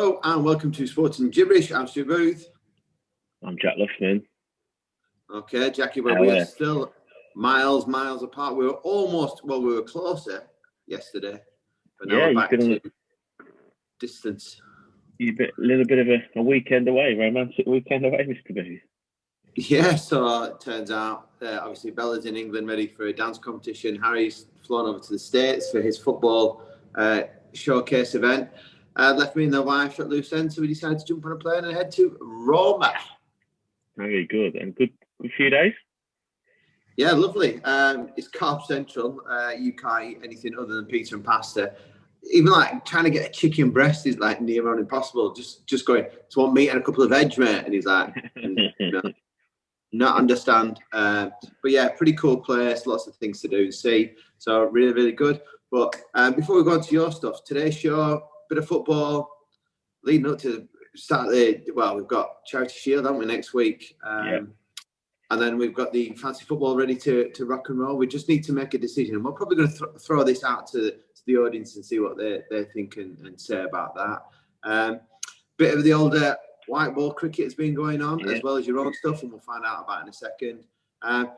Hello and welcome to Sports and Jibberish. I'm Stu Booth. I'm Jack Luffman. Okay, Jackie, well, we are still miles apart. We were closer yesterday, but now we're back to distance. You've been a little bit of a weekend away, romantic weekend away, Mr. Booth. Yeah, so it turns out, obviously Bella's in England ready for a dance competition. Harry's flown over to the States for his football showcase event. Left me and the wife at loose end, so we decided to jump on a plane and head to Roma. Very good. And good few days? Yeah, lovely. It's carb central. You can't eat anything other than pizza and pasta. Even like trying to get a chicken breast is like near on impossible. Just going, "Do you want meat and a couple of veg, mate?" And he's like, "No, not understand." But yeah, pretty cool place. Lots of things to do and see. So really, really good. But before we go on to your stuff, today's show, bit of football, leading up to start we've got Charity Shield, haven't we, next week? And then we've got the fancy football ready to rock and roll. We just need to make a decision. And we're probably going to throw this out to the audience and see what they think and say about that. Bit of the older white ball cricket has been going on, as well as your own stuff, and we'll find out about in a second. A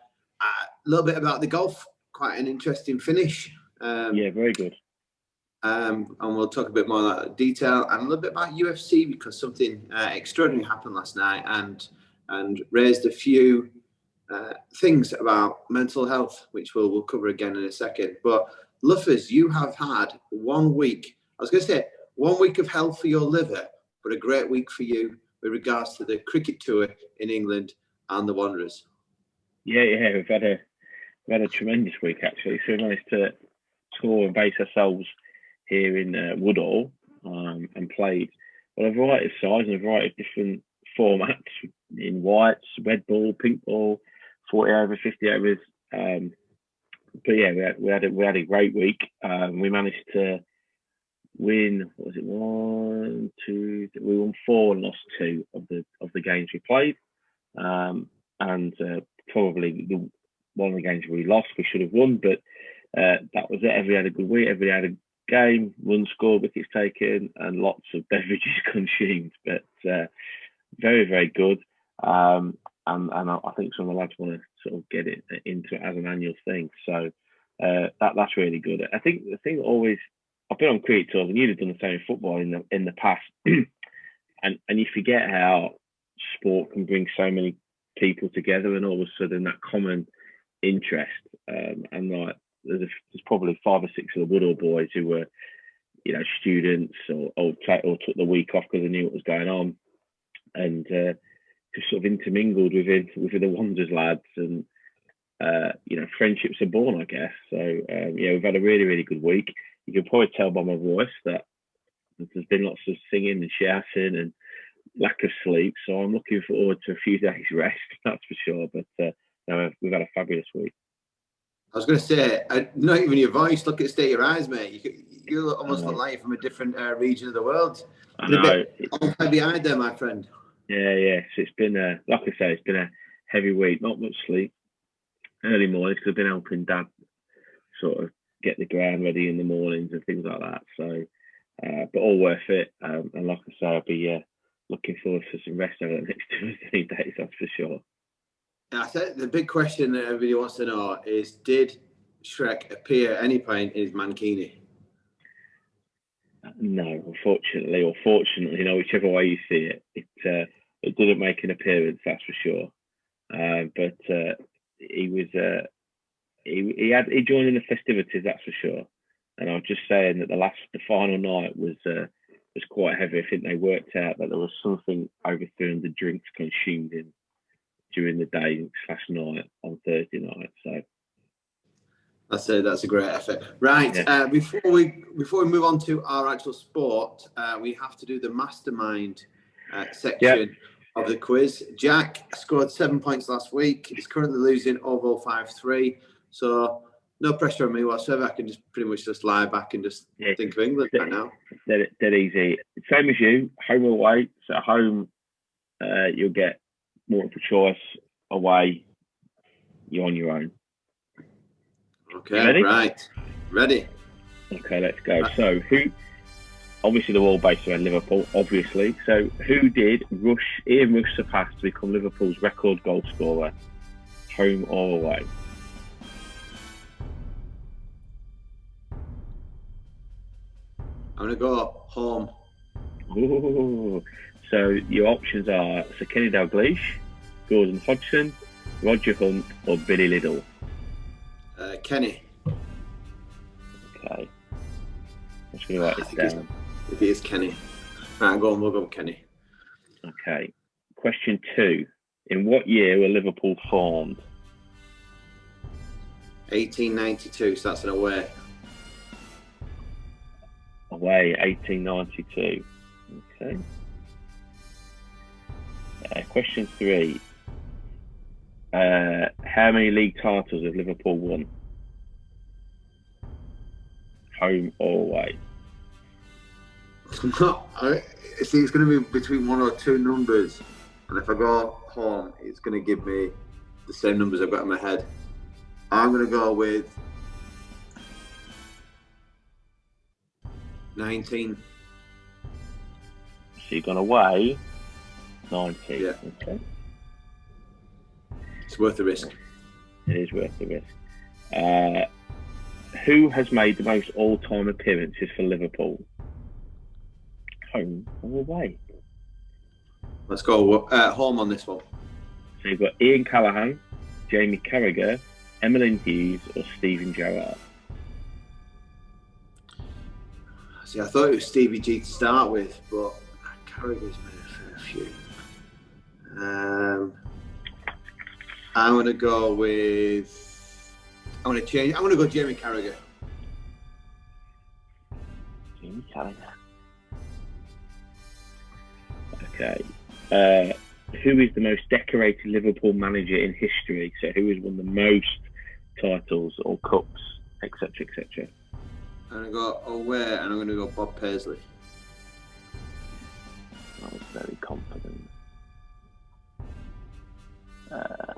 little bit about the golf, quite an interesting finish. Very good. And we'll talk a bit more about that detail and a little bit about UFC, because something extraordinary happened last night and raised a few things about mental health, which we'll cover again in a second. But Luffers, you have had 1 week. I was going to say 1 week of hell for your liver, but a great week for you with regards to the cricket tour in England and the Wanderers. Yeah, we've had a tremendous week actually. So we managed to tour and base ourselves here in Woodall and played a variety of sides and a variety of different formats in whites, red ball, pink ball, 40 over, 50 overs. But yeah, we had a great week. We managed to win. What was it? 1, 2. We won 4 and lost 2 of the games we played. And probably one of the games we lost, we should have won. But that was it. Everybody had a good week. Everybody had a game, run scored, wickets taken, and lots of beverages consumed. But very, very good. And I think some of the lads want to sort of get it into it as an annual thing. So that's really good. I think the thing always, I've been on cricket tours, and you'd have done the same in football in the past, and you forget how sport can bring so many people together, and all of a sudden that common interest. And like there's probably 5 or 6 of the Woodall boys who were, students or took the week off because they knew what was going on, and just sort of intermingled within the Wanderers lads, and friendships are born, I guess. So we've had a really, really good week. You can probably tell by my voice that there's been lots of singing and shouting and lack of sleep. So I'm looking forward to a few days rest, that's for sure. But we've had a fabulous week. I was going to say, not even your voice. Look at the state of your eyes, mate. You almost look like you're from a different region of the world. I know. A bit behind there, my friend. Yeah. So it's been, like I say, it's been a heavy week. Not much sleep. Early mornings, because I've been helping Dad sort of get the ground ready in the mornings and things like that. So, but all worth it. And like I say, I'll be looking forward to some rest over the next 2 or 3 days, that's for sure. I think the big question that everybody wants to know is, did Shrek appear at any point in his mankini? No, unfortunately, or fortunately, whichever way you see it, it didn't make an appearance, that's for sure. But he was he joined in the festivities, that's for sure. And I was just saying that the final night was quite heavy. I think they worked out that there was something over 300 drinks consumed during the day / night on Thursday night. So that's a great effort. Right. Yeah. Before we move on to our actual sport, we have to do the mastermind section of the quiz. Jack scored 7 points last week. He's currently losing overall 5-3. So no pressure on me whatsoever. I can just pretty much just lie back and just think of England right now. Dead easy. Same as you, home or away. So at home, you'll get multiple choice. Away, you're on your own. Okay, ready? Right. Ready. Okay, let's go. So obviously they're all based around Liverpool, obviously. So who did Ian Rush surpass to become Liverpool's record goal scorer, home or away? I'm going to go home. Ooh. So your options are Sir Kenny Dalglish, Gordon Hodgson, Roger Hunt, or Billy Liddell. Kenny. Okay. I'm just going to write this down. If it is Kenny. Right, we'll go with Kenny. Okay. Question 2. In what year were Liverpool formed? 1892, so that's an away. Away, 1892. Okay. Question 3. How many league titles have Liverpool won? Home or away? See, it's going to be between one or two numbers. And if I go home, it's going to give me the same numbers I've got in my head. I'm going to go with 19. So you've gone away 19. Yeah. Okay. It's worth the risk. It is worth the risk. Who has made the most all-time appearances for Liverpool? Home or away? Let's go home on this one. So you've got Ian Callaghan, Jamie Carragher, Emmeline Hughes, or Steven Gerrard. See, I thought it was Stevie G to start with, but Carragher's made a fair few. I'm going to go with... I'm going to change. I'm going to go Jamie Carragher. Jamie Carragher. Okay. Who is the most decorated Liverpool manager in history? So who has won the most titles or cups, etc., etc.? I'm going to go away, and I'm going to go Bob Paisley. I was very confident.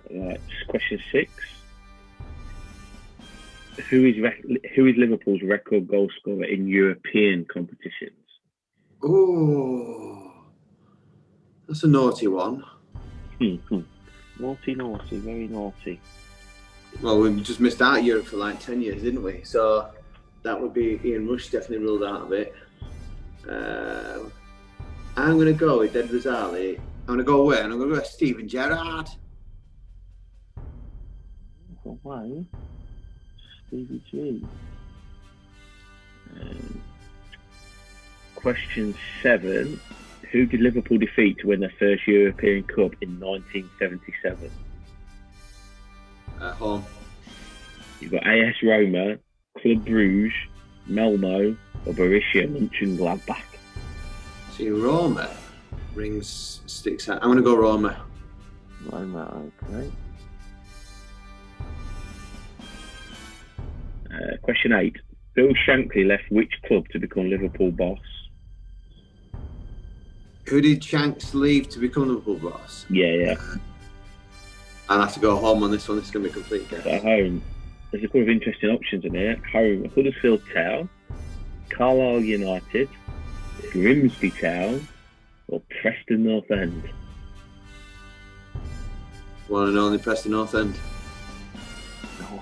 Right, question 6. Who is Liverpool's record goal scorer in European competitions? Oh, that's a naughty one. Naughty, very naughty. Well, we just missed out Europe for like 10 years, didn't we? So that would be Ian Rush, definitely ruled out of it. I'm going to go with Ed Rosali. I'm going to go away, and I'm going to go with Steven Gerrard. Away, Stevie G. Question 7. Who did Liverpool defeat to win their first European Cup in 1977? Home. You've got AS Roma, Club Brugge, Malmo, or Borussia Mönchengladbach. See, Roma sticks out. I'm going to go Roma. Roma, okay. Question 8. Bill Shankly left which club to become Liverpool boss? Who did Shanks leave to become Liverpool boss? Yeah. I'll have to go home on this one. This is going to be a complete guess. At home, there's a couple of interesting options in here. Home, Huddersfield Town, Carlisle United, Grimsby Town, or Preston North End. One and only Preston North End.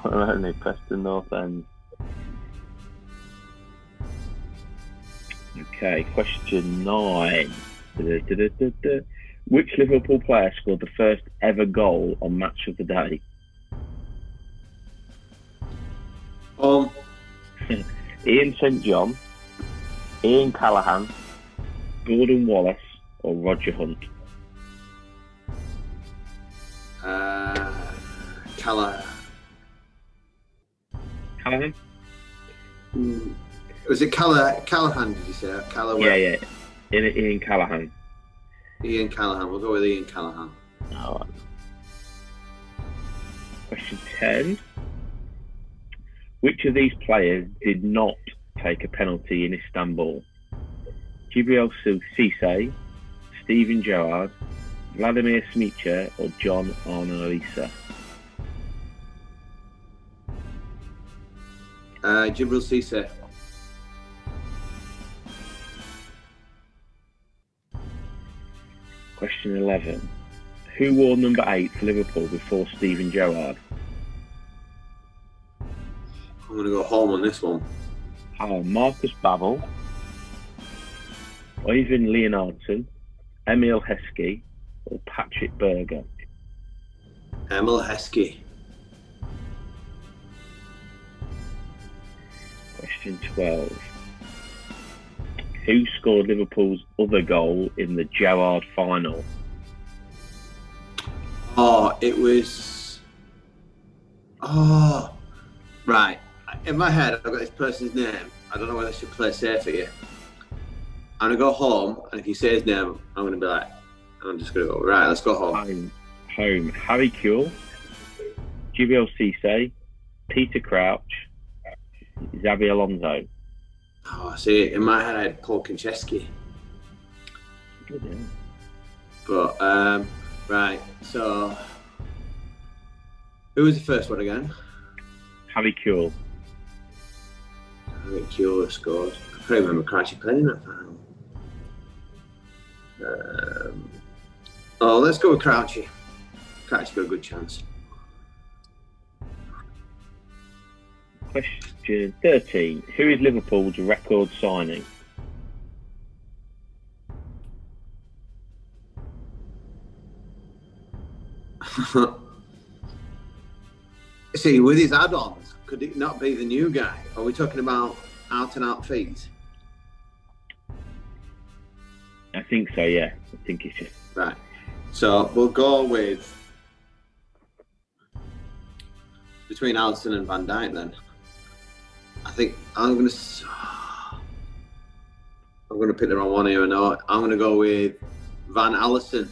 One and only Preston North End. Okay, question 9. Which Liverpool player scored the first ever goal on Match of the Day? Ian St John, Ian Callaghan, Gordon Wallace, or Roger Hunt? Callaghan? Was it Callaghan, did you say? Yeah. Ian Callaghan. Ian Callaghan. We'll go with Ian Callaghan. All right. Question 10. Which of these players did not take a penalty in Istanbul? Jibberish Cisse, Steven Gerrard, Vladimir Smicha, or John Arnoisa? Jibril Cisse. Question 11. Who wore number 8 for Liverpool before Steven Gerrard? I'm going to go home on this one. Marcus Babbel, Ivan Leonardson, Emil Heskey, or Patrick Berger? Emil Heskey. Question 12. Who scored Liverpool's other goal in the Gerrard final? Oh, it was... Oh, right. In my head, I've got this person's name. I don't know whether I should play safe here. I'm going to go home, and if you say his name, I'm going to be like, I'm just going to go, right, let's go home. Home. Harry Kewell, Jibberish Cisse, Peter Crouch, Xabi Alonso. Oh, see, in my head, I had Paul Konchesky. Good, yeah. But, right, so... Who was the first one again? Harry Kewell. Harry Kewell scored. I can't remember Crouchy playing in that final. Let's go with Crouchy. Crouchy got a good chance. Question 13. Who is Liverpool's record signing? See, with his add-ons, could it not be the new guy? Are we talking about out-and-out fees? I think so, yeah. I think it's just... Right. So we'll go with... Between Alisson and Van Dijk, then. I think I'm going to pick the wrong one here. No, I'm going to go with Van Alisson.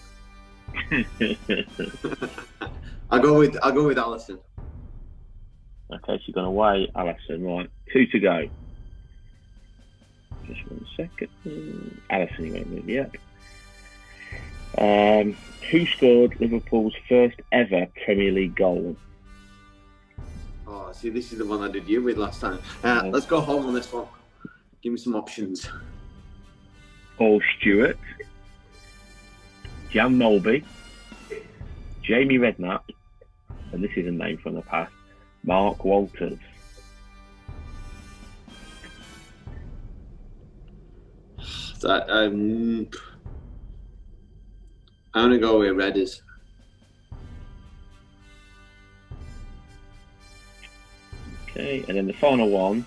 I'll go with Alisson. Okay, so you're going away, Alisson. Right, 2 to go. Just 1 second. Alisson, you won't move yet. Who scored Liverpool's first ever Premier League goal? Oh, see, this is the one I did you with last time. Let's go home on this one. Give me some options. Paul Stewart, Jan Molby, Jamie Redknapp, and this is a name from the past, Mark Walters. I'm going to go with Redders. Okay, and then the final one.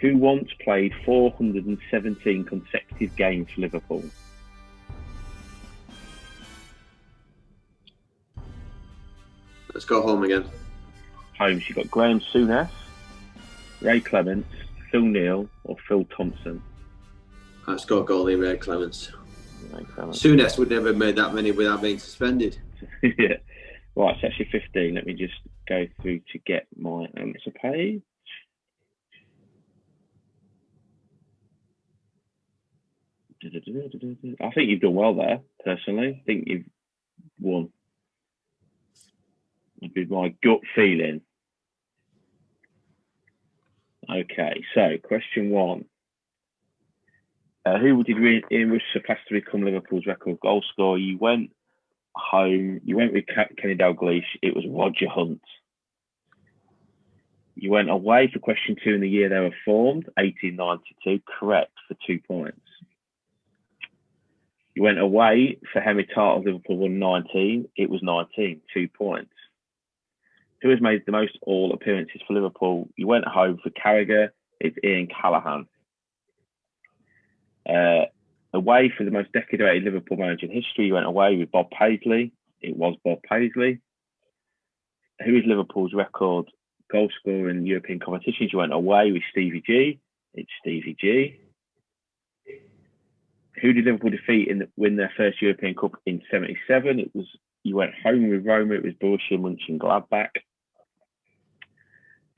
Who once played 417 consecutive games for Liverpool? Let's go home again. Home, you've got Graham Souness, Ray Clements, Phil Neal, or Phil Thompson. Let's go goalie Ray Clements. Souness would never have made that many without being suspended. Yeah. Right, it's actually 15. Let me just go through to get my answer page. I think you've done well there, personally. I think you've won. That'd be my gut feeling. Okay, so question 1. Who did Ian Rush surpass to become Liverpool's record goal scorer? You went home. You went with Kenny Dalglish. It was Roger Hunt. You went away for question 2 in the year they were formed, 1892. Correct, for 2 points. You went away for Henry Tartt of Liverpool won 19. It was 19, 2 points. Who has made the most all appearances for Liverpool? You went home for Carragher. It's Ian Callaghan. Away for the most decorated Liverpool manager in history, you went away with Bob Paisley. It was Bob Paisley. Who is Liverpool's record goal scorer in European competitions? You went away with Stevie G. It's Stevie G. Who did Liverpool defeat and win their first European Cup in '77? It was you went home with Roma. It was Borussia Mönchengladbach.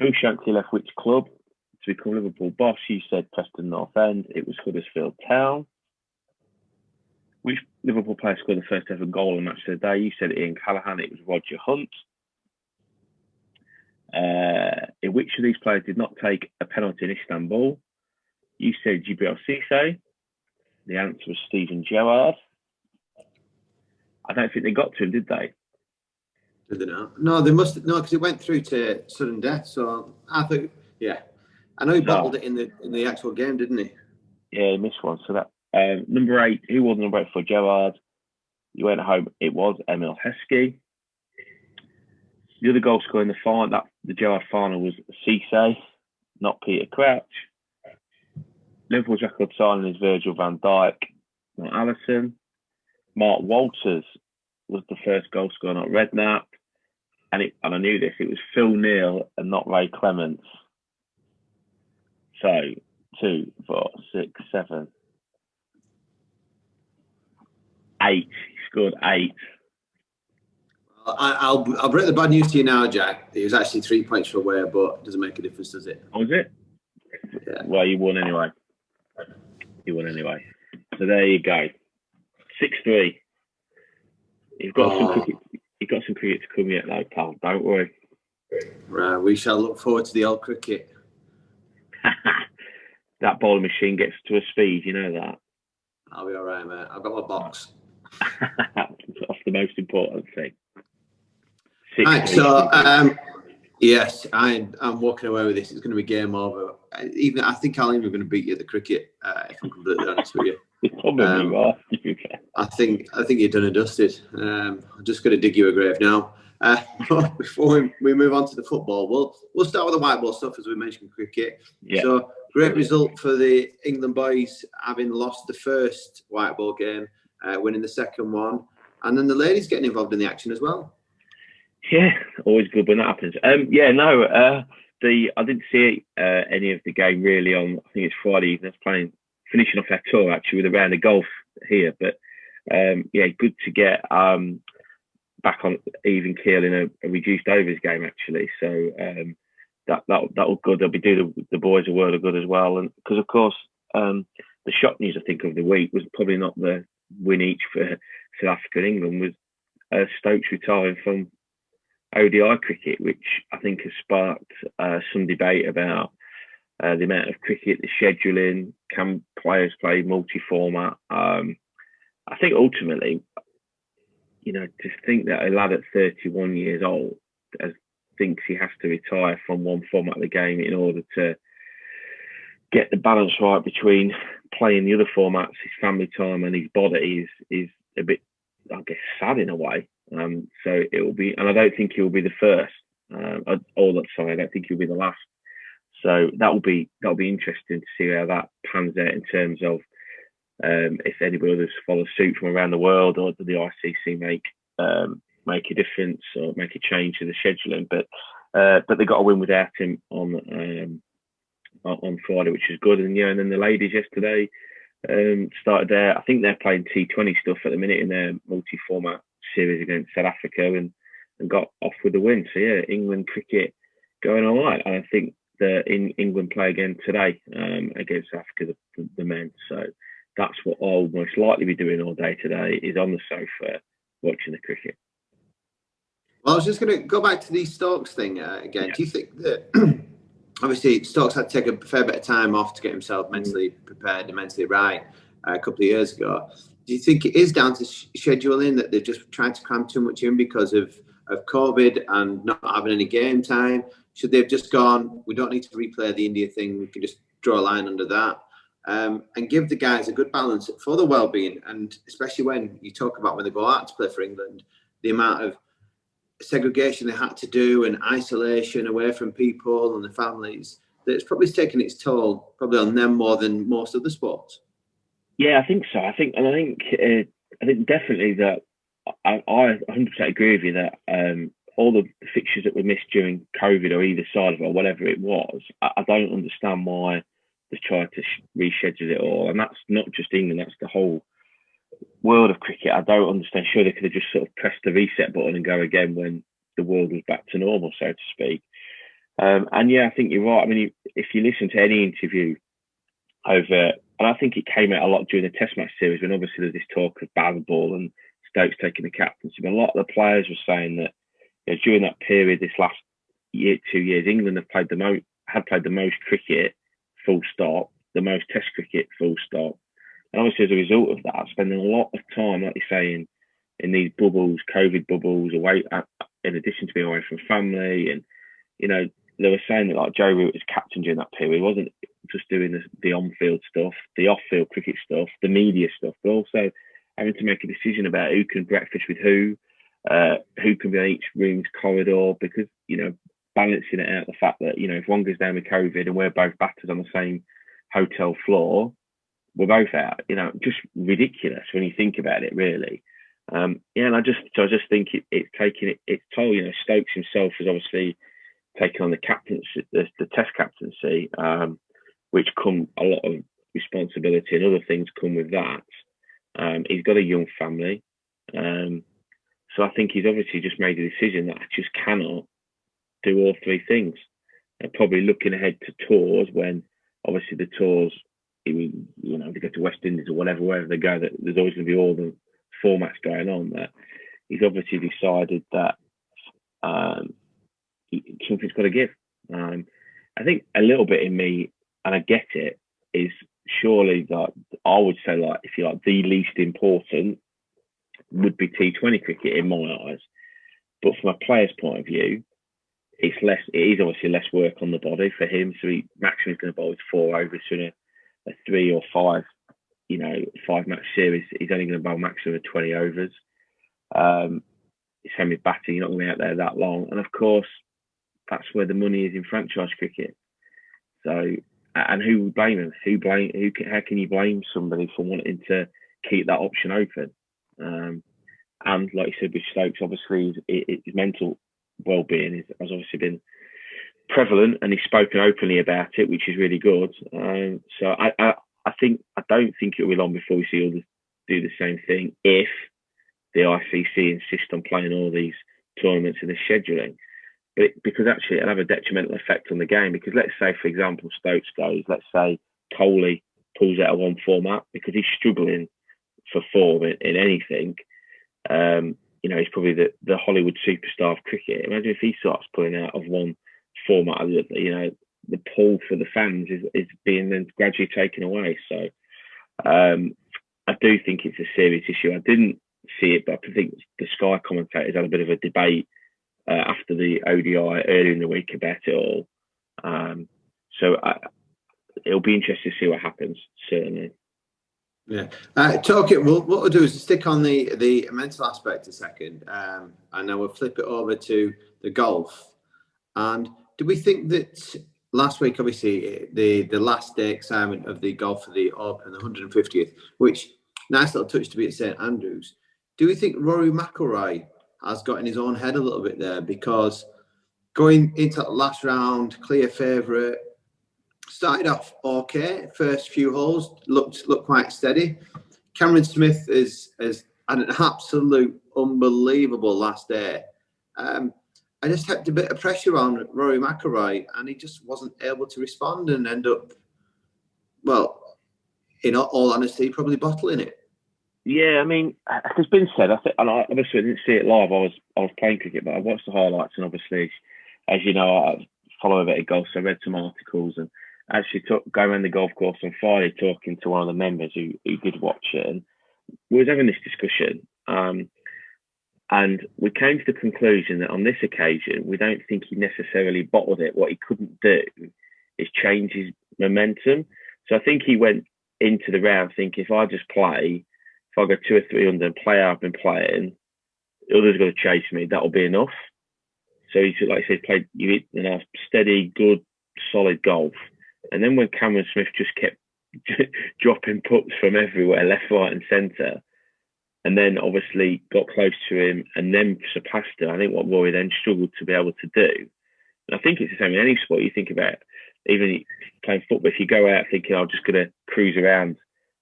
Who Shankly left which club to become Liverpool boss? You said Preston North End. It was Huddersfield Town. Which Liverpool player scored the first ever goal in match of the day? You said Ian Callaghan. It was Roger Hunt. In which of these players did not take a penalty in Istanbul? You said Jibberish Cisse. The answer was Steven Gerrard. I don't think they got to him, did they? Did they not? No, they must no, because it went through to sudden death. So I think, yeah, I know he bottled it in the actual game, didn't he? Yeah, he missed one. So that number 8, who was number 8 for Gerrard? You went home. It was Emil Heskey. The other goal scorer in the Gerrard final was Cisse, not Peter Crouch. Liverpool's record signing is Virgil van Dijk, not Alisson. Mark Walters was the first goal scorer, not Redknapp. And I knew this, it was Phil Neal and not Ray Clements. So 2, 4, 6, 7, 8. He scored 8. I'll break the bad news to you now, Jack. It was actually 3 points for Ware, but it doesn't make a difference, does it? Oh, was it? Yeah. Well, you won anyway. So there you go. 6-3. You've got some cricket. You've got some cricket to come yet, though, pal. Don't worry. Right, we shall look forward to the old cricket. That bowling machine gets to a speed, you know that. I'll be all right, mate. I've got my box. That's the most important thing. Right, so yes, I'm walking away with this. It's going to be game over. I think I'm even going to beat you at the cricket. If I'm completely honest with you. You probably are. I think you're done and dusted. I'm just going to dig you a grave now. Before we move on to the football, we'll start with the white ball stuff, as we mentioned cricket. Yeah. So great result for the England boys, having lost the first white ball game, winning the second one, and then the ladies getting involved in the action as well. Yeah, always good when that happens. I didn't see any of the game really on. I think it's Friday evening. I was finishing off our tour actually with a round of golf here, but good to get back on even keel in a reduced overs game actually. So that was good. They'll be doing the boys a world of good as well, and because of course the shock news I think of the week was probably not the win each for South Africa and England, was Stokes retiring from ODI cricket, which I think has sparked some debate about the amount of cricket, the scheduling, can players play multi-format. I think ultimately, to think that a lad at 31 years old thinks he has to retire from one format of the game in order to get the balance right between playing the other formats, his family time and his body is a bit, I guess, sad in a way. So it will be, and I don't think he will be the first. I don't think he'll be the last. So that'll be interesting to see how that pans out in terms of if anybody others follow suit from around the world, or do the ICC make a difference or make a change to the scheduling? But they got a win without him on Friday, which is good. And then the ladies yesterday started there. I think they're playing T20 stuff at the minute in their multi-format series against South Africa and got off with the win. So England cricket going all right. And I think England play again today against South Africa, the men. So that's what I'll most likely be doing all day today, is on the sofa watching the cricket. Well, I was just going to go back to the Stokes thing again. Yeah. Do you think that obviously Stokes had to take a fair bit of time off to get himself mentally prepared and mentally right a couple of years ago? Do you think it is down to scheduling, that they're just trying to cram too much in because of COVID and not having any game time? Should they have just gone, we don't need to replay the India thing, we can just draw a line under that, and give the guys a good balance for the well-being? And especially when you talk about when they go out to play for England, the amount of segregation they had to do and isolation away from people and the families, that it's probably taken its toll probably on them more than most other sports. Yeah, I think so. I think definitely that I 100% agree with you that all the fixtures that were missed during COVID or either side of it or whatever it was, I don't understand why they tried to reschedule it all. And that's not just England, that's the whole world of cricket. I don't understand. Sure, they could have just sort of pressed the reset button and go again when the world was back to normal, so to speak. I think you're right. I mean, if you listen to any interview over, and I think it came out a lot during the Test match series when obviously there's this talk of bad ball and Stokes taking the captaincy, but a lot of the players were saying that during that period, this last year, 2 years, England had played the most cricket, full stop, the most Test cricket, full stop. And obviously, as a result of that, spending a lot of time, like you're saying, in these bubbles, COVID bubbles, away in addition to being away from family, and they were saying that like Joe Root was captain during that period. He wasn't just doing the on-field stuff, the off-field cricket stuff, the media stuff, but also having to make a decision about who can breakfast with who can be on each room's corridor, because balancing it out, the fact that if one goes down with COVID and we're both batters on the same hotel floor, we're both out. Just ridiculous when you think about it, really. And I just think it's taking its toll. Stokes himself has obviously taken on the captaincy, the Test captaincy, which come a lot of responsibility and other things come with that. He's got a young family, so I think he's obviously just made a decision that I just cannot do all three things. And probably looking ahead to tours, when obviously the tours, they go to West Indies or whatever, wherever they go, that there's always going to be all the formats going on. That he's obviously decided that something's got to give. I think a little bit in me, and I get it, is surely that I would say, like, if you like, the least important would be T20 cricket in my eyes. But from a player's point of view, it is obviously less work on the body for him. So maximum is going to bowl with 4 overs in a 3 or 5, 5-match series. He's only going to bowl maximum of 20 overs. Same with batting, you're not going to be out there that long. And of course, that's where the money is in franchise cricket. So, and who would blame him? How can you blame somebody for wanting to keep that option open? And like you said with Stokes, obviously his mental well-being has obviously been prevalent, and he's spoken openly about it, which is really good. So I don't think it'll be long before we see others do the same thing, if the ICC insist on playing all these tournaments in the scheduling. Because actually it'll have a detrimental effect on the game. Because let's say, for example, Stokes goes, let's say Kohli pulls out of one format because he's struggling for form in anything. He's probably the Hollywood superstar of cricket. Imagine if he starts pulling out of one format, the pull for the fans is being then gradually taken away. So I do think it's a serious issue. I didn't see it, but I think the Sky commentators had a bit of a debate after the ODI earlier in the week about it all. So it'll be interesting to see what happens, certainly. Yeah. What we'll do is stick on the mental aspect a second, and then we'll flip it over to the golf. And do we think that last week, obviously, the last day excitement of the golf for the Open, the 150th, which nice little touch to be at St Andrews. Do we think Rory McIlroy has got in his own head a little bit there? Because going into the last round, clear favourite, started off okay. First few holes looked quite steady. Cameron Smith has had an absolute unbelievable last day. I just kept a bit of pressure on Rory McIlroy, and he just wasn't able to respond and end up, well, in all honesty, probably bottling it. Yeah, I mean, it's been said. And I obviously didn't see it live. I was playing cricket, but I watched the highlights, and obviously, as you know, I follow a bit of golf, so I read some articles, and actually going around the golf course on Friday, talking to one of the members who did watch it, and we was having this discussion, and we came to the conclusion that on this occasion, we don't think he necessarily bottled it. What he couldn't do is change his momentum. So I think he went into the round thinking, if I just play, if I go 200 or 300 and play how I've been playing, others are going to chase me, that'll be enough. So he, like I said, played steady, good, solid golf. And then when Cameron Smith just kept dropping putts from everywhere, left, right and centre, and then obviously got close to him and then surpassed him, I think what Rory then struggled to be able to do. And I think it's the same in any sport. You think about, even playing football, if you go out thinking, I'm just going to cruise around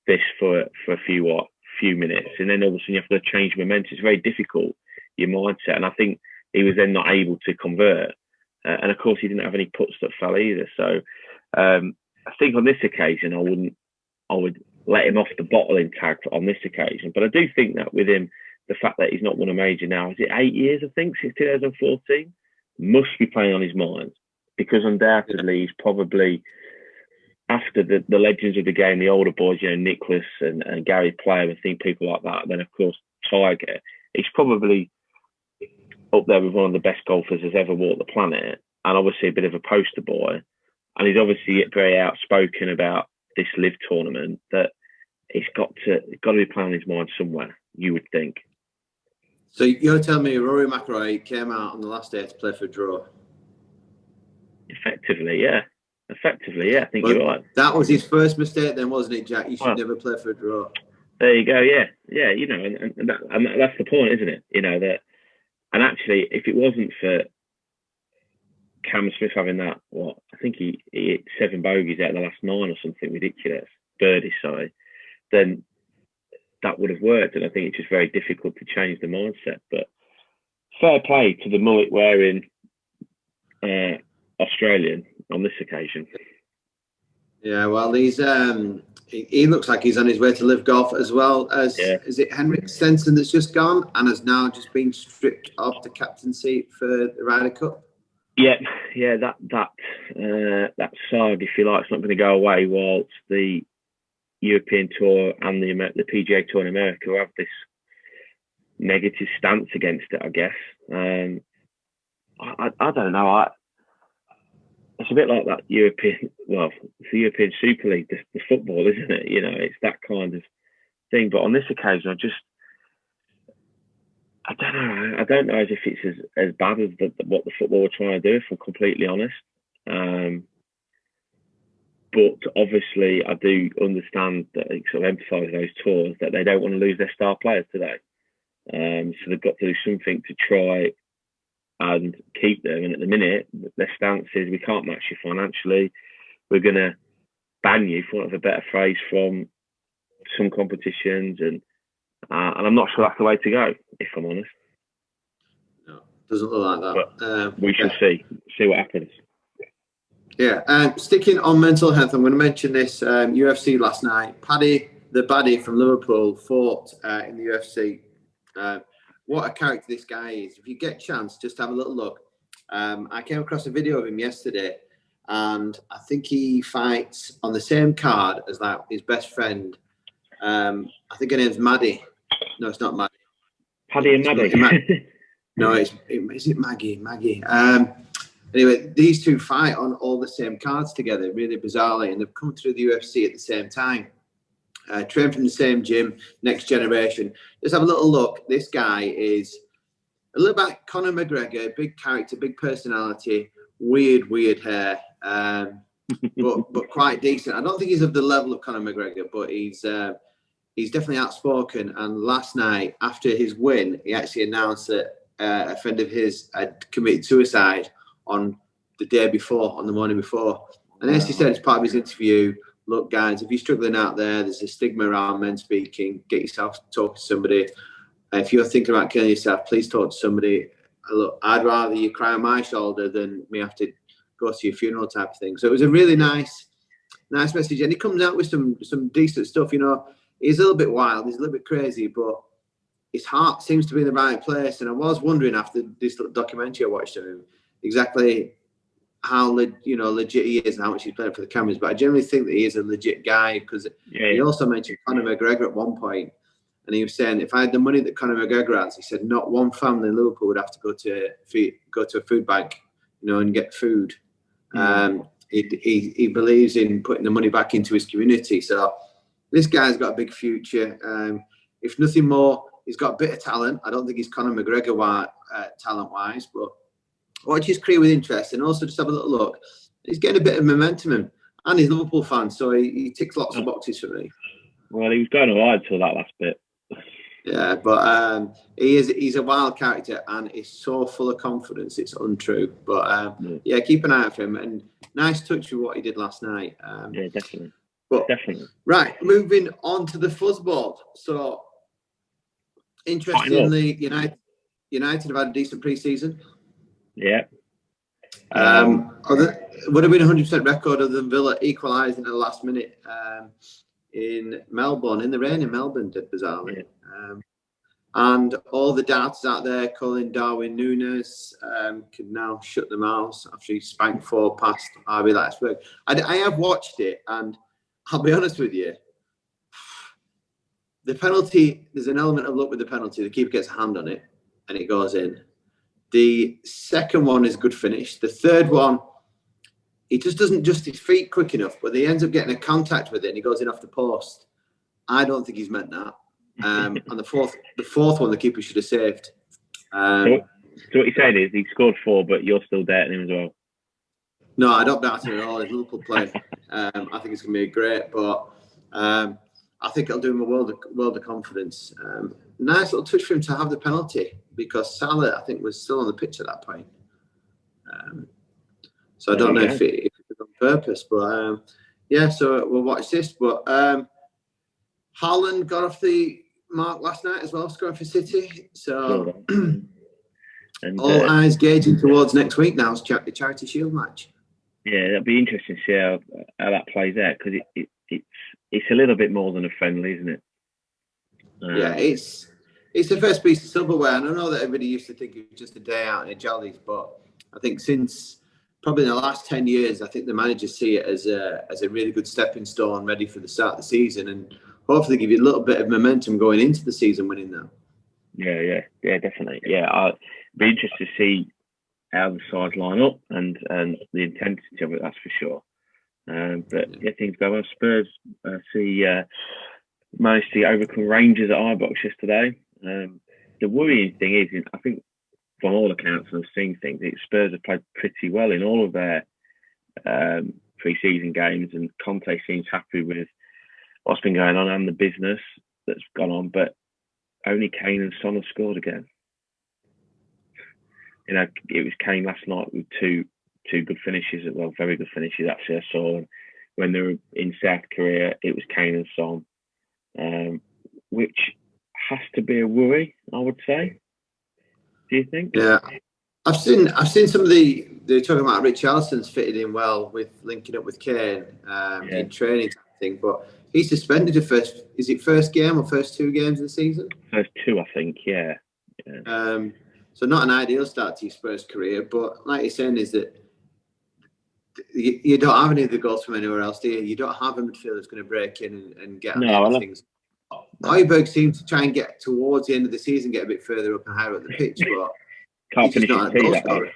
this for a few minutes, and then all of a sudden you have to change momentum. It's very difficult, your mindset. And I think he was then not able to convert. And of course, he didn't have any putts that fell either. So I think on this occasion, I would let him off the bottling tag on this occasion. But I do think that with him, the fact that he's not won a major now, is it 8 years, I think, since 2014, must be playing on his mind. Because undoubtedly, he's probably, after the legends of the game, the older boys, Nicholas and Gary Player, and think people like that, then of course Tiger, he's probably up there with one of the best golfers has ever walked the planet, and obviously a bit of a poster boy. And he's obviously very outspoken about this live tournament. That he's got to be playing his mind somewhere, you would think. So you're telling me Rory McIlroy came out on the last day to play for a draw? Effectively, yeah. I think you're right. That was his first mistake, then, wasn't it, Jack? You should never play for a draw. There you go. Yeah. You know, and that's the point, isn't it? You know that. And actually, if it wasn't for Cam Smith having that, I think he hit 7 bogeys out of the last 9 or something ridiculous, birdies, sorry, then that would have worked. And I think it's just very difficult to change the mindset. But fair play to the mullet wearing Australian on this occasion. Yeah, well, he's he looks like he's on his way to live golf as well as is it Henrik Stenson that's just gone and has now just been stripped off the captaincy for the Ryder Cup. Yeah, that saga, if you like, it's not going to go away whilst the European Tour and the PGA Tour in America have this negative stance against it, I guess. I don't know. It's a bit like that European, it's the European Super League, the football, isn't it? You know, it's that kind of thing. But on this occasion, I don't know. I don't know if it's as bad as what the football were trying to do, if I'm completely honest. But obviously, I do understand that it sort of emphasise those tours that they don't want to lose their star players today. So they've got to do something to try and keep them. And at the minute, their stance is we can't match you financially. We're going to ban you, for want of a better phrase, from some competitions. And I'm not sure that's the way to go, if I'm honest. No, doesn't look like that. But we shall see what happens. Yeah, sticking on mental health, I'm going to mention this. UFC last night, Paddy the Baddie from Liverpool fought in the UFC. What a character this guy is. If you get a chance, just have a little look. I came across a video of him yesterday, and I think he fights on the same card as like his best friend. I think her name's Maddie. No, it's not Maddie. Paddy and Maddie. No, is it Maggie? Maggie. Anyway, these two fight on all the same cards together, really bizarrely, and they've come through the UFC at the same time. Train from the same gym, next generation. Just have a little look. This guy is a little bit like Conor McGregor, big character, big personality, weird hair, but quite decent. I don't think he's of the level of Conor McGregor, but he's definitely outspoken. And last night, after his win, he actually announced that a friend of his had committed suicide on the morning before. And as he said as part of his interview, look, guys, if you're struggling out there's a stigma around men speaking. Get yourself talking to somebody. If you're thinking about killing yourself, please talk to somebody. Look, I'd rather you cry on my shoulder than me have to go to your funeral type of thing. So it was a really nice message. And he comes out with some decent stuff. You know, he's a little bit wild. He's a little bit crazy, but his heart seems to be in the right place. And I was wondering after this little documentary I watched of him, exactly how legit he is and how much he's playing for the cameras. But I generally think that he is a legit guy because he also mentioned Conor McGregor at one point, and he was saying if I had the money that Conor McGregor has, he said not one family in Liverpool would have to go to a food bank, and get food. He believes in putting the money back into his community. So this guy's got a big future. If nothing more, he's got a bit of talent. I don't think he's Conor McGregor talent-wise, but watch his career with interest, and also just have a little look. He's getting a bit of momentum, and he's a Liverpool fan, so he ticks lots of boxes for me. Well, he was going all right till that last bit. Yeah, but he's a wild character, and he's so full of confidence, it's untrue. But keep an eye out for him, and nice touch with what he did last night. Definitely. Definitely. Right, moving on to the fuzzball. So, interestingly, United have had a decent pre-season. Yeah. Would have been 100% record other than Villa equalising at the last minute in Melbourne, in the rain in Melbourne, bizarrely. And all the doubters out there calling Darwin Núñez can now shut their mouths after he spanked 4 past RB Leipzig. I have watched it, and I'll be honest with you, the penalty, there's an element of luck with the penalty. The keeper gets a hand on it and it goes in. The second one is a good finish. The third one, he just doesn't just his feet quick enough, but he ends up getting a contact with it and he goes in off the post. I don't think he's meant that. And the fourth one, the keeper should have saved. So what you're saying is he scored 4, but you're still doubting him as well. No, I don't doubt him at all. He's Liverpool playing. I think it's going to be great, but I think it'll do him a world of confidence. Nice little touch for him to have the penalty because Salah, I think, was still on the pitch at that point. So I don't know if it was on purpose, but yeah. So we'll watch this. But Haaland got off the mark last night as well, scoring for City. So all eyes gauging towards next week now. It's the Charity Shield match. Yeah, that'll be interesting to see how that plays out because it's a little bit more than a friendly, isn't it? Yeah, it's the first piece of silverware, and I know that everybody used to think it was just a day out in the jollies, but I think since probably in the last 10 years, I think the managers see it as a really good stepping stone, ready for the start of the season, and hopefully give you a little bit of momentum going into the season, winning that. Yeah, definitely. Yeah, I'd be interested to see how the sides line up and the intensity of it. That's for sure. But yeah, things go well. Spurs managed to overcome Rangers at Ibrox yesterday. The worrying thing is, I think, from all accounts and I've seen things, Spurs have played pretty well in all of their pre-season games, and Conte seems happy with what's been going on and the business that's gone on, but only Kane and Son have scored again. You know, it was Kane last night with two good finishes, well, very good finishes actually I saw. And when they were in South Korea, it was Kane and Son, which has to be a worry, I would say. Do you think? Yeah, I've seen some of they're talking about Richarlison's fitted in well with linking up with Kane in training type thing, but he's suspended the first game or first 2 games of the season? First 2, I think, yeah. So not an ideal start to your Spurs career, but like you're saying is that you don't have any of the goals from anywhere else, do you? You don't have a midfielder that's going to break in and get things. Højbjerg seems to try and get towards the end of the season, get a bit further up and higher up the pitch, but can't finish his tee.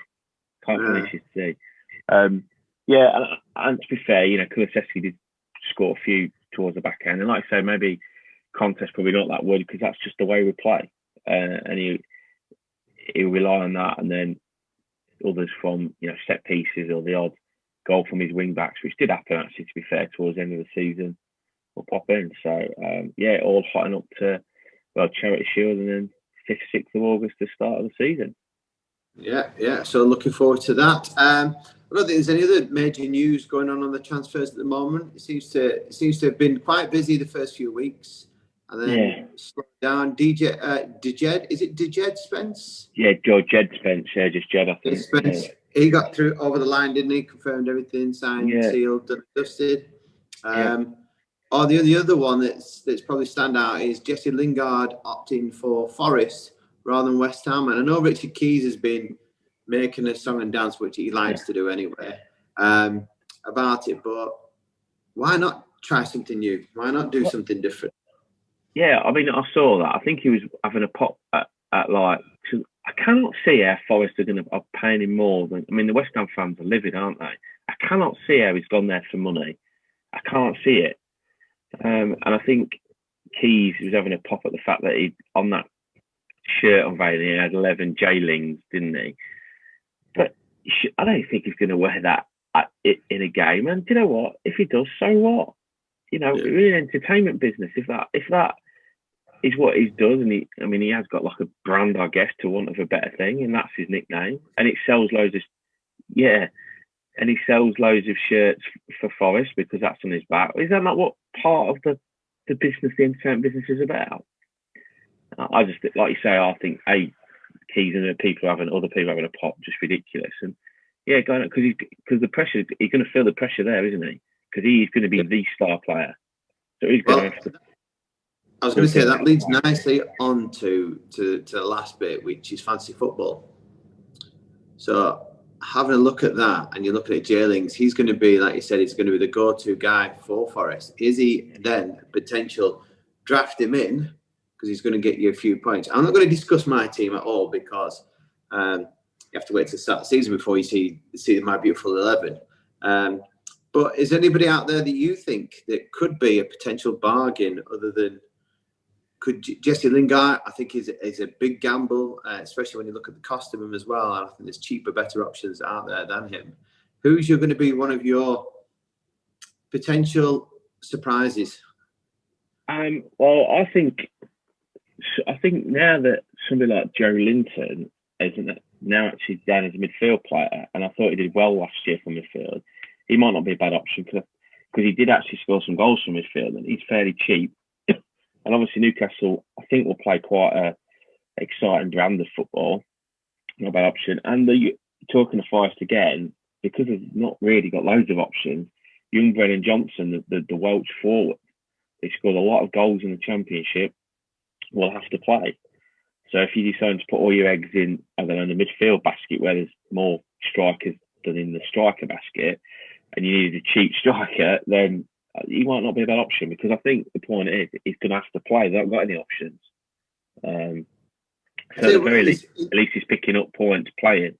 Can't finish his tee. And to be fair, you know, Kulusevski did score a few towards the back end, and like I say, maybe Conte's probably not that worried because that's just the way we play, and he'll rely on that, and then others from, you know, set pieces or the odd goal from his wing backs, which did happen actually, to be fair, towards the end of the season, will pop in. So all hotting up to Charity Shield, and then 5th, 6th of August, the start of the season. Yeah. So looking forward to that. I don't think there's any other major news going on the transfers at the moment. It seems to have been quite busy the first few weeks, and then slowed down. Dejed, is it Dejed Spence? Yeah, Jed Spence. Yeah, just Jed, I think. Spence. Yeah. He got through over the line, didn't he? Confirmed everything, signed, sealed, dusted. Or the other one that's probably stand out is Jesse Lingard opting for Forest rather than West Ham. And I know Richard Keys has been making a song and dance, which he likes to do anyway, about it. But why not try something new? Why not do something different? Yeah, I mean, I saw that. I think he was having a pop at like... I cannot see how Forest are paying him more than... I mean, the West Ham fans are livid, aren't they? I cannot see how he's gone there for money. I can't see it. And I think Keys was having a pop at the fact that he, on that shirt unveiling, he had 11 J-lings, didn't he? But I don't think he's going to wear that in a game. And do you know what? If he does, so what? You know, we're in entertainment business. If that is what he does, and he has got like a brand, I guess, to want of a better thing, and that's his nickname. And it sells loads of, and he sells loads of shirts for Forest because that's on his back. Is that not what part of the business, the entertainment business is about? I just, like you say, I think Keys and other people having a pop just ridiculous. And going because the pressure, he's going to feel the pressure there, isn't he? Because he's going to be the star player. So he's going to have to. I was going to say that leads nicely on to the last bit, which is fantasy football. So having a look at that, and you're looking at J-Lings, he's going to be, like you said, he's going to be the go-to guy for Forest. Is he then a potential draft him in because he's going to get you a few points. I'm not going to discuss my team at all because you have to wait to start the season before you see my beautiful 11. But is anybody out there that you think that could be a potential bargain other than Jesse Lingard? I think is a big gamble, especially when you look at the cost of him as well. I think there's cheaper, better options out there than him. Who's going to be one of your potential surprises? Well, I think now that somebody like Joe Linton isn't now actually down as a midfield player, and I thought he did well last year from midfield, he might not be a bad option because he did actually score some goals from midfield, and he's fairly cheap. And obviously Newcastle, I think, will play quite a exciting brand of football. Not a bad option. And talking to Forest again, because they've not really got loads of options, young Brennan Johnson, the Welsh forward, he scored a lot of goals in the Championship, will have to play. So if you decide to put all your eggs in, I don't know, the midfield basket where there's more strikers than in the striker basket, and you needed a cheap striker, then he might not be a bad option because I think the point is he's going to have to play. They haven't got any options. So at the very least, he's picking up points playing.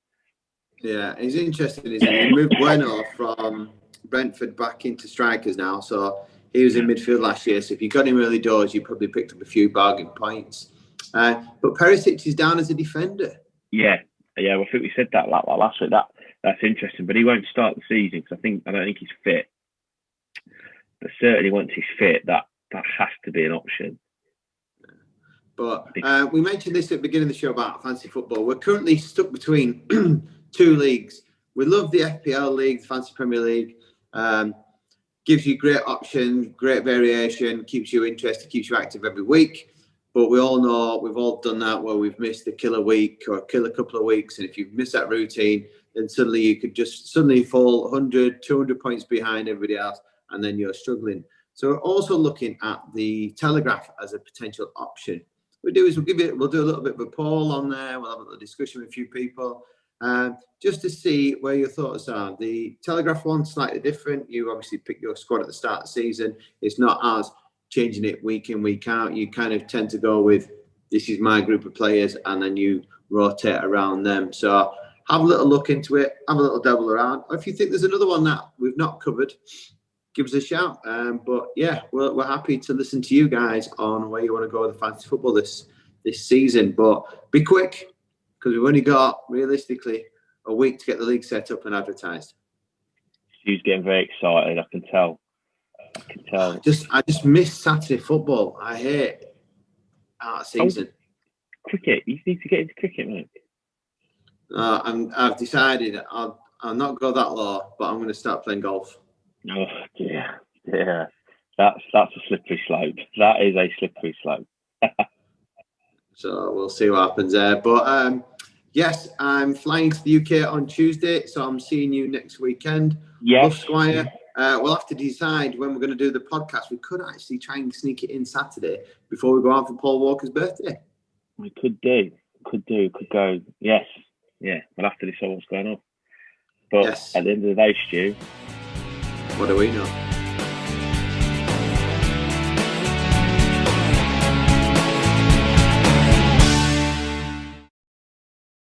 Yeah, he's interesting, isn't he? He moved Bueno from Brentford back into strikers now. So he was in midfield last year. So if you got him early doors, you probably picked up a few bargain points. But Perisic is down as a defender. Yeah. Well, I think we said that last week. That's interesting. But he won't start the season because I don't think he's fit. But certainly once he's fit, that has to be an option. But we mentioned this at the beginning of the show about fantasy football. We're currently stuck between two leagues. We love the FPL league, the Fantasy Premier League. Gives you great options, great variation, keeps you interested, keeps you active every week. But we all know we've all done that where we've missed a killer week or a killer couple of weeks. And if you've missed that routine, then suddenly you could just fall 100, 200 points behind everybody else. And then you're struggling. So we're also looking at the Telegraph as a potential option. What we'll do we'll do a little bit of a poll on there. We'll have a little discussion with a few people, just to see where your thoughts are. The Telegraph one's slightly different. You obviously pick your squad at the start of the season. It's not as changing it week in, week out. You kind of tend to go with, this is my group of players, and then you rotate around them. So have a little look into it, have a little dabble around. Or if you think there's another one that we've not covered, give us a shout. But yeah, we're happy to listen to you guys on where you want to go with the fantasy football this season. But be quick, because we've only got, realistically, a week to get the league set up and advertised. Stu's getting very excited, I can tell. I just miss Saturday football. I hate out of season. Cricket. You need to get into cricket, mate. I've decided I'll not go that low, but I'm going to start playing golf. Oh dear. Yeah. That's a slippery slope. That is a slippery slope. So we'll see what happens there. But yes, I'm flying to the UK on Tuesday, so I'm seeing you next weekend. Yes. Squire. We'll have to decide when we're going to do the podcast. We could actually try and sneak it in Saturday before we go out for Paul Walker's birthday. We could go. Yes. Yeah, we'll have to decide what's going on. But yes. At the end of the day, Stu, what do we know?